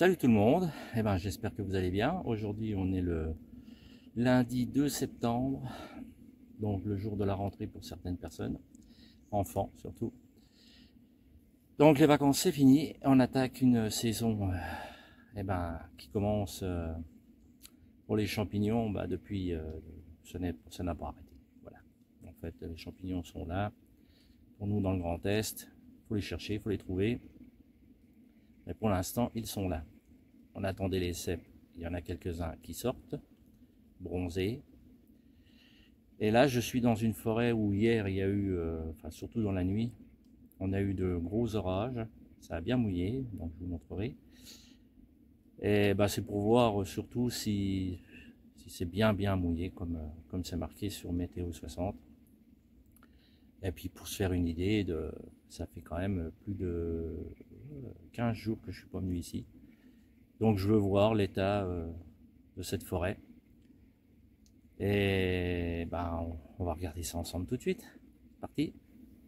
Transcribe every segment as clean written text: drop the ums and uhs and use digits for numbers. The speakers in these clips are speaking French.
Salut tout le monde, j'espère que vous allez bien. Aujourd'hui on est le lundi 2 septembre, donc le jour de la rentrée pour certaines personnes, enfants surtout. Donc les vacances c'est fini, on attaque une saison qui commence pour les champignons depuis, ça n'a pas arrêté. Voilà. En fait les champignons sont là, pour nous dans le Grand Est, il faut les chercher, il faut les trouver. Mais pour l'instant ils sont là. On attendait les cèpes, il y en a quelques-uns qui sortent, bronzés. Et là, je suis dans une forêt où hier, il y a eu, surtout dans la nuit, on a eu de gros orages. Ça a bien mouillé, donc je vous montrerai. Et c'est pour voir surtout si c'est bien mouillé, comme c'est marqué sur Météo 60. Et puis pour se faire une idée, ça fait quand même plus de 15 jours que je suis pas venu ici. Donc je veux voir l'état de cette forêt. Et on va regarder ça ensemble tout de suite. C'est parti.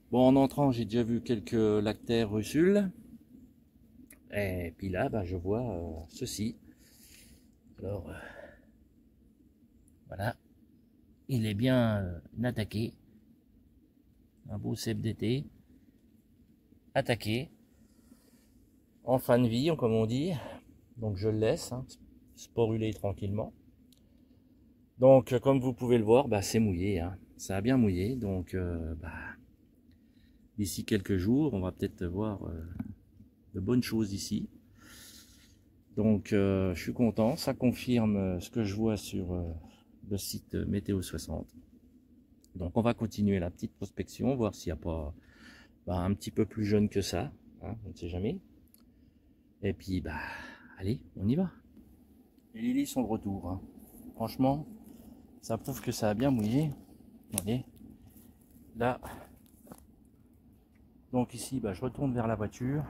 Bon, en entrant, j'ai déjà vu quelques lactaires russules. Et puis là, je vois ceci. Alors, voilà. Il est bien attaqué. Un beau cèpe d'été. Attaqué. En fin de vie, comme on dit. Donc je le laisse sporuler tranquillement. Donc comme vous pouvez le voir, c'est mouillé. Ça a bien mouillé. Donc d'ici quelques jours, on va peut-être voir de bonnes choses ici. Donc je suis content, ça confirme ce que je vois sur le site Météo 60. Donc on va continuer la petite prospection, voir s'il n'y a pas un petit peu plus jeune que ça, on ne sait jamais. Et puis allez, on y va. Les lilies sont de retour. Franchement, ça prouve que ça a bien mouillé. Allez, là. Donc ici, je retourne vers la voiture.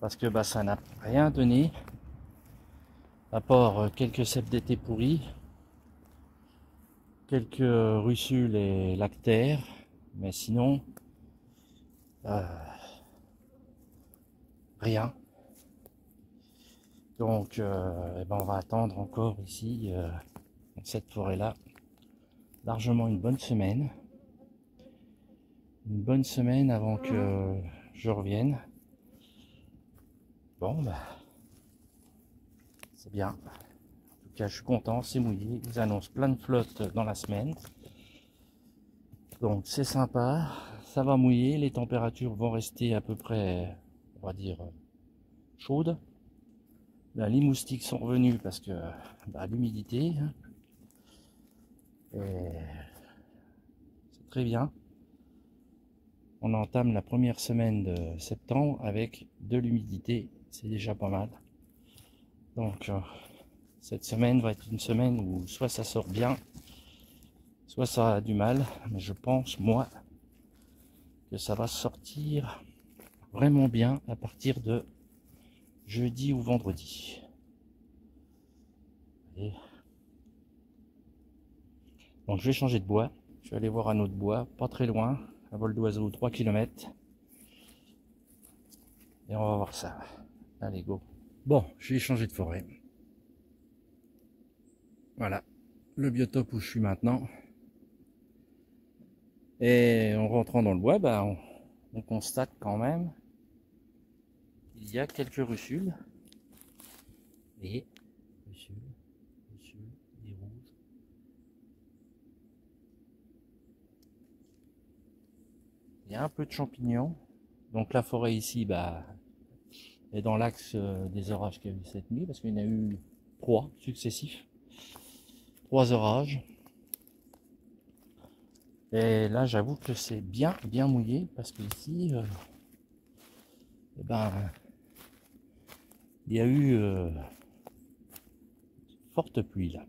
Parce que ça n'a rien donné. À part quelques cèpes d'été pourris. Quelques russules et lactaires. Mais sinon, rien. Donc on va attendre encore ici dans cette forêt là largement une bonne semaine avant que je revienne. Bon c'est bien, en tout cas je suis content, c'est mouillé, ils annoncent plein de flotte dans la semaine, donc c'est sympa, ça va mouiller, les températures vont rester à peu près, on va dire, chaudes. Là, les moustiques sont revenus parce que l'humidité, c'est très bien. On entame la première semaine de septembre avec de l'humidité, c'est déjà pas mal. Donc cette semaine va être une semaine où soit ça sort bien, soit ça a du mal, mais je pense moi que ça va sortir vraiment bien à partir de jeudi ou vendredi. Allez. Donc je vais changer de bois, je vais aller voir un autre bois, pas très loin, à vol d'oiseau 3 km. Et on va voir ça. Allez, go. Bon, je vais changer de forêt. Voilà, le biotope où je suis maintenant. Et en rentrant dans le bois, on constate quand même qu'il y a quelques russules. Et russules, des rouges. Il y a un peu de champignons. Donc la forêt ici est dans l'axe des orages qu'il y a eu cette nuit, parce qu'il y en a eu 3 successifs. 3 orages. Et là j'avoue que c'est bien mouillé, parce que ici il y a eu forte pluie là.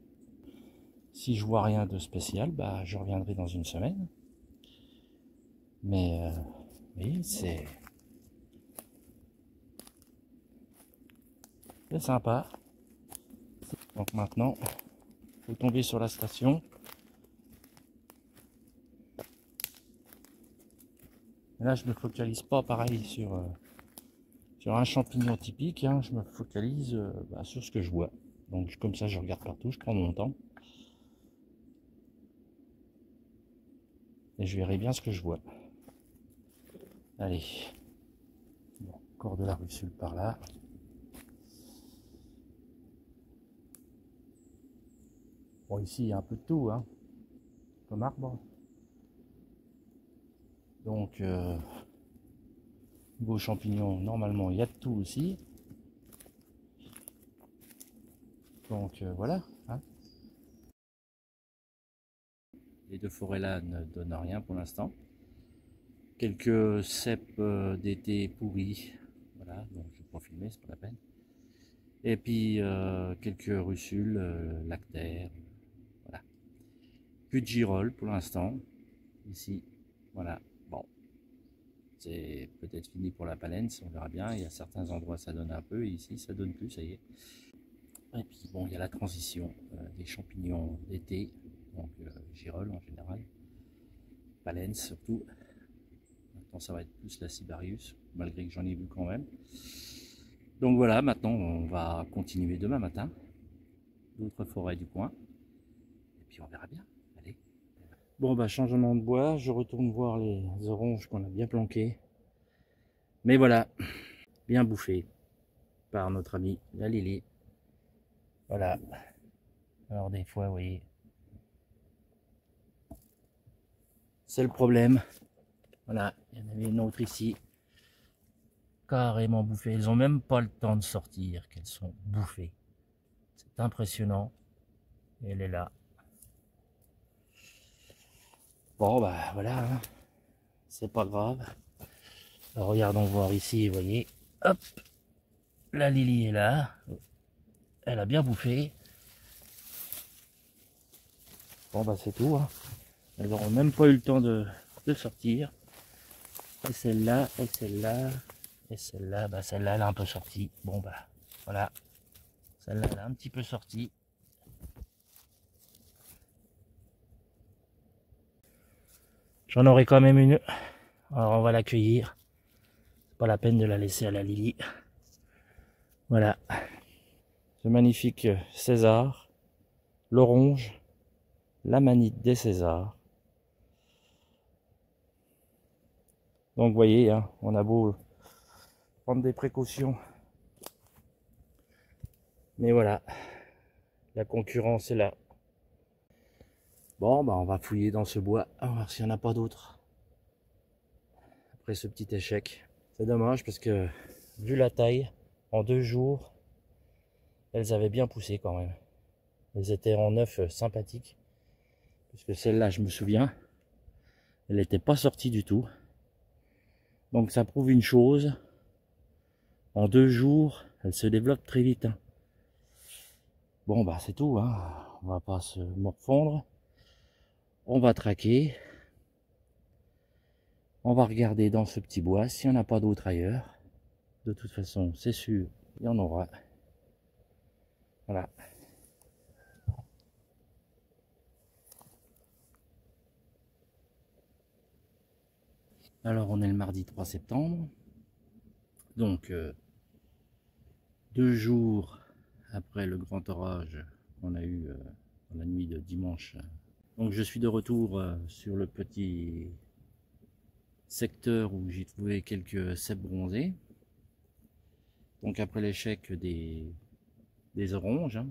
Si je vois rien de spécial, je reviendrai dans une semaine. Mais oui, c'est sympa. Donc maintenant, il faut tomber sur la station. Et là, je me focalise pas pareil Sur un champignon typique, hein, je me focalise sur ce que je vois. Donc comme ça, je regarde partout, je prends mon temps. Et je verrai bien ce que je vois. Allez. Bon, encore de la russule par là. Bon, ici, il y a un peu de tout, hein, comme arbre. Donc, niveau champignons, normalement, il y a de tout aussi. Donc, voilà. Hein. Les deux forêts-là ne donnent rien pour l'instant. Quelques cèpes d'été pourris. Voilà, donc je ne vais pas filmer, c'est pas la peine. Et puis, quelques russules, lactaires. Voilà. Plus de girolles pour l'instant. Ici, voilà. Bon, c'est peut-être fini pour la palence, on verra bien. Il y a certains endroits ça donne un peu, et ici ça donne plus, ça y est. Et puis bon, il y a la transition des champignons d'été, donc girolles en général, palence surtout. Maintenant ça va être plus la Cibarius, malgré que j'en ai vu quand même. Donc voilà, maintenant on va continuer demain matin, d'autres forêts du coin, et puis on verra bien. Allez. Bon bah changement de bois, je retourne voir les oranges qu'on a bien planquées. Mais voilà, bien bouffé par notre ami la Lily. Voilà. Alors des fois, vous voyez, c'est le problème. Voilà, il y en avait une autre ici, carrément bouffée. Elles ont même pas le temps de sortir, qu'elles sont bouffées. C'est impressionnant. Et elle est là. Bon, bah voilà, hein. C'est pas grave. Alors, regardons voir ici, vous voyez. Hop, la Lily est là. Elle a bien bouffé. Bon, bah c'est tout. Hein. Elles n'auront même pas eu le temps de sortir. Et celle-là, et celle-là, et celle-là, bah celle-là, elle a un peu sorti. Bon, bah voilà. Celle-là, elle a un petit peu sorti. J'en aurai quand même une. Alors on va l'accueillir. C'est pas la peine de la laisser à la Lily. Voilà. Ce magnifique César, l'orange, l'amanite des Césars. Donc vous voyez, hein, on a beau prendre des précautions. Mais voilà, la concurrence est là. Bon, bah on va fouiller dans ce bois, on va voir s'il n'y en a pas d'autres. Après ce petit échec. C'est dommage parce que, vu la taille, en 2 jours, elles avaient bien poussé quand même. Elles étaient en œuf sympathiques. Puisque celle-là, je me souviens, elle n'était pas sortie du tout. Donc ça prouve une chose. En 2 jours, elle se développe très vite. Hein. Bon, bah c'est tout. Hein. On va pas se morfondre. On va traquer. On va regarder dans ce petit bois s'il n'y en a pas d'autres ailleurs. De toute façon, c'est sûr, il y en aura. Voilà. Alors, on est le mardi 3 septembre. Donc, 2 jours après le grand orage qu'on a eu dans la nuit de dimanche. Donc, je suis de retour sur le petit secteur où j'ai trouvé quelques cèpes bronzés. Donc, après l'échec des oranges. Hein.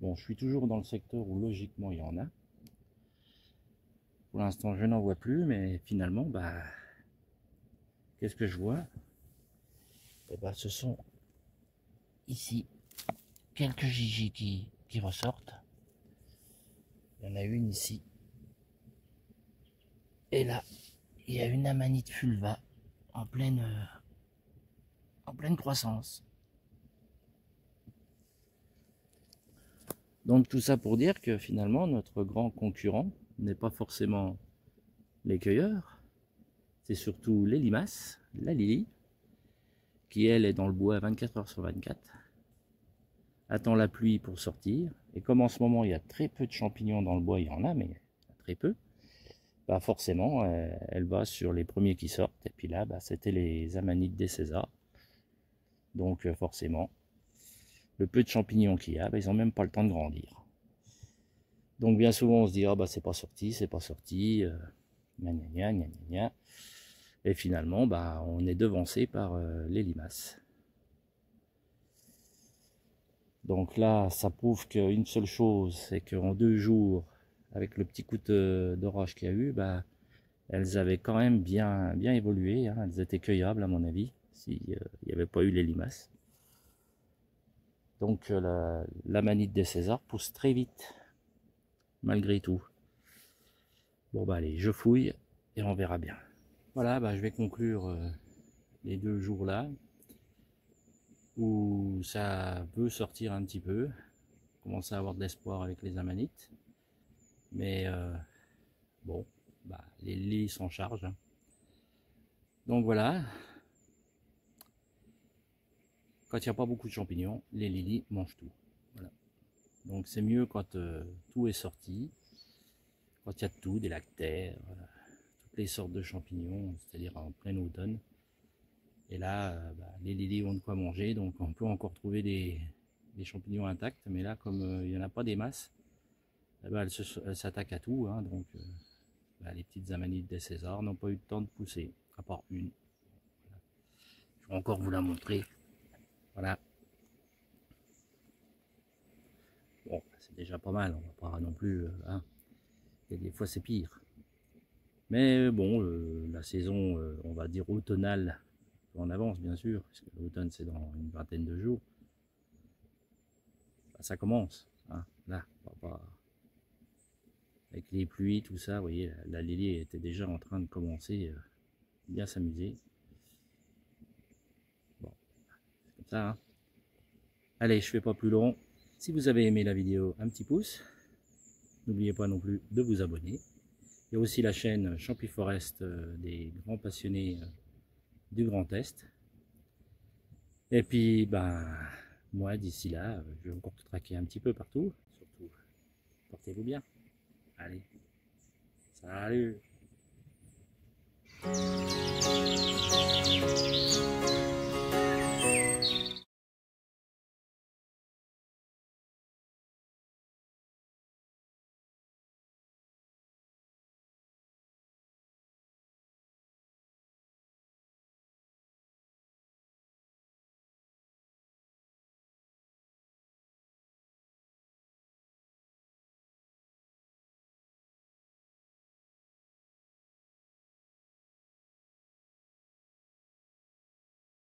Bon, je suis toujours dans le secteur où logiquement il y en a. Pour l'instant, je n'en vois plus, mais finalement, bah, qu'est-ce que je vois? Eh ben, ce sont ici quelques gigi qui ressortent. Il y en a une ici. Et là, il y a une amanite fulva en pleine croissance. Donc tout ça pour dire que finalement, notre grand concurrent n'est pas forcément les cueilleurs, c'est surtout les limaces, la Lily, qui elle est dans le bois 24 heures sur 24, attend la pluie pour sortir, et comme en ce moment il y a très peu de champignons dans le bois, il y en a, mais très peu, bah forcément elle va sur les premiers qui sortent, et puis là bah, c'était les amanites des Césars. Donc forcément, le peu de champignons qu'il y a, ils n'ont même pas le temps de grandir. Donc bien souvent on se dit, ah bah c'est pas sorti, gna gna gna gna gna gna. Et finalement, bah, on est devancé par les limaces. Donc là, ça prouve qu'une seule chose, c'est qu'en 2 jours, avec le petit coup d'orage qu'il y a eu, bah, elles avaient quand même bien évolué, hein. Elles étaient cueillables à mon avis, s'il n'y avait pas eu les limaces. Donc l'amanite des Césars pousse très vite, malgré tout. Bon bah allez, je fouille et on verra bien. Voilà, bah, je vais conclure les 2 jours là, où ça peut sortir un petit peu, commencer à avoir de l'espoir avec les amanites. Mais bon, bah, les lits s'en chargent, hein. Donc voilà, quand il n'y a pas beaucoup de champignons, les lilies mangent tout. Voilà. Donc c'est mieux quand tout est sorti, quand il y a de tout, des lactaires, toutes les sortes de champignons, c'est-à-dire en plein automne. Et là, bah, les lilies ont de quoi manger, donc on peut encore trouver des champignons intacts, mais là, comme il n'y en a pas des masses, eh ben, elles s'attaquent à tout, hein, donc bah, les petites amanites des Césars n'ont pas eu le temps de pousser, à part une. Voilà. Je vais encore vous la montrer. Voilà. Bon, c'est déjà pas mal, on va pas non plus, hein. Et des fois c'est pire. Mais bon, la saison, on va dire automnale, en avance bien sûr, parce que l'automne c'est dans une vingtaine de jours. Bah, ça commence, hein. Là, avec les pluies, tout ça, vous voyez, la lilie était déjà en train de commencer bien s'amuser. Bon, c'est comme ça, hein. Allez, je fais pas plus long. Si vous avez aimé la vidéo, un petit pouce. N'oubliez pas non plus de vous abonner. Il y a aussi la chaîne Champiforest des grands passionnés du Grand Est. Et puis, ben, moi, d'ici là, je vais encore te traquer un petit peu partout. Surtout, portez-vous bien. Allez, salut!